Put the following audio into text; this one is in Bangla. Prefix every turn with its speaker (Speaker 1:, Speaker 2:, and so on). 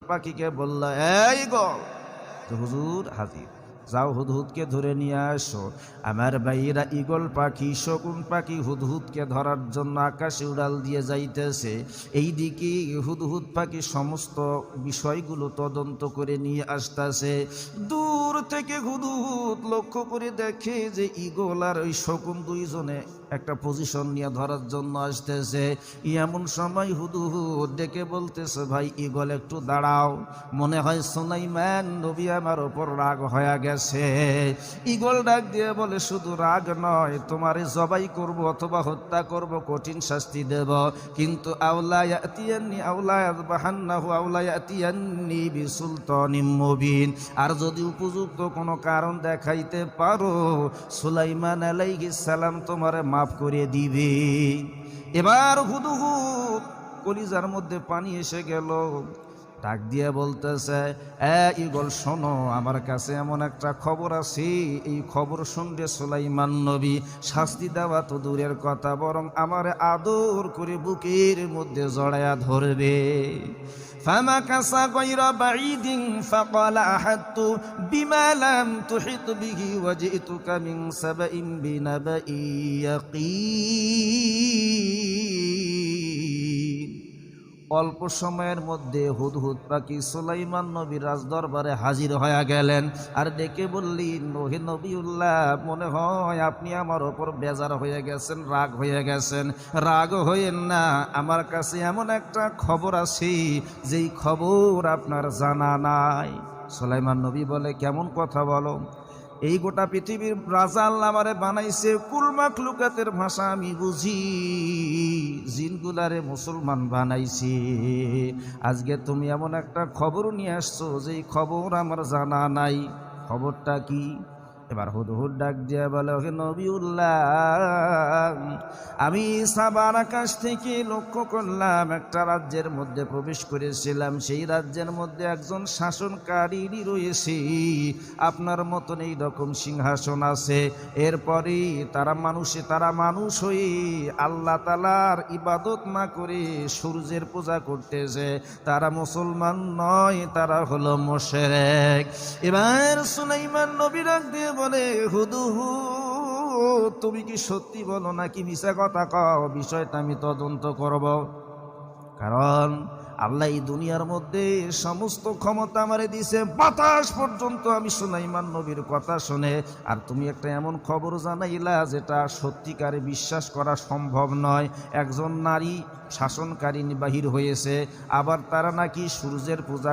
Speaker 1: পাখিকে বলল, এই গল, হুজুর হাজির, যাও হুদহুদকে ধরে নিয়ে আসো। আমার ভাইয়েরা ঈগল পাখি, শকুন পাখি হুদহুদকে ধরার জন্য আকাশে উড়াল দিয়ে যাইতেছে। এইদিকে হুদহুদ পাখি সমস্ত বিষয়গুলো তদন্ত করে নিয়ে আসতেছে। দূর থেকে হুদহুদ লক্ষ্য করে দেখে যে ঈগল আর ওই শকুন দুইজনে একটা পজিশন নিয়ে ধরার জন্য আসতেছে। এমন সময় হুদহুদ ডেকে বলতেছে, ভাই ঈগল একটু দাঁড়াও, মনে হয় সুলাইমান নবী আমার ওপর রাগ হয়ে গেছে। ঈগল ডাক দিয়ে বলে, শুধু রাগ নয়, তোমারে জবাই করব অথবা হত্যা করব, কঠিন শাস্তি দেব, কিন্তু আওলা ইয়াতিয়ান্নি আওলা ইয়াযবাহান্নাহু আওলা ইয়াতিয়ান্নি বিসুলতানিম মুবিন, আর যদি উপযুক্ত কোনো কারণ দেখাইতে পারো, সুলাইমান আলাইহিস সালাম তোমারে মাফ করে দিবে। এবার হুদহুদ কলিজার মধ্যে পানি এসে গেল, ডাক দিয়ে বলতেছে, ঈগল শোনো, আমার কাছে এমন একটা খবর আছে, এই খবর শুনলে সুলাইমান নবী শাস্তি দেওয়া তো দূরের কথা, বরং আমার আদর করে বুকের মধ্যে জড়ায়া ধরবে। فمكث غير بعيد فقال أحطت بما لم تحط به وجئتك من سبأ بنبأ يقين। অল্প সময়ের মধ্যে হুদহুদ পাখি সুলাইমান নবীর রাজদরবারে হাজির হয়ে গেলেন, আর ডেকে বললেন, ওহে নবীউল্লাহ, মনে হয় আপনি আমার ওপর বেজার হয়ে গেছেন, রাগ হয়ে গেছেন। রাগ হইেন না, আমার কাছে এমন একটা খবর আছে যেই খবর আপনার জানা নাই। সুলাইমান নবী বলে, কেমন কথা বলো? এই গোটা পৃথিবীর রাজা আল্লাহ আমারে বানাইছে, কুল মাখলুকাতের ভাষা আমি বুঝি, জিনগুলারে মুসলমান বানাইছি। আজকে তুমি এমন একটা খবর নিয়ে আসছো যেই খবর আমার জানা নাই, খবরটা কি? এবার হুদহুদ ডাক দিয়ে বলে, ওহে নবীউল্লাহ, আমি সাবার আকাশ থেকে লক্ষ্য করলাম একটা রাজ্যের মধ্যে প্রবেশ করেছিলাম, সেই রাজ্যের মধ্যে একজন শাসনকারী রয়েছে, আপনার মতন এই রকম সিংহাসন আছে। এরপরে তারা মানুষ হয়ে আল্লাহ তাআলার ইবাদত না করে সূর্যের পূজা করতেছে, তারা মুসলমান নয়, তারা হলো মুশরিক। এবার সুলাইমান নবী ডাক দিয়ে বলে, হুদহুদ, তুমি কি সত্যি বলো নাকি মিছা কথা কও? বিষয়টা আমি তদন্ত করব, কারণ আল্লাহ এই দুনিয়ার মধ্যে সমস্ত ক্ষমতা আমারে দিছে, বাতাস পর্যন্ত আমি সুলাইমান নবীর কথা শুনে, আর তুমি একটা এমন খবর জানাইলা যেটা সত্যিকারে বিশ্বাস করা সম্ভব নয়। একজন নারী শাসনকারী বাহির হয়েছে, আবার তারা নাকি সূর্যের পূজা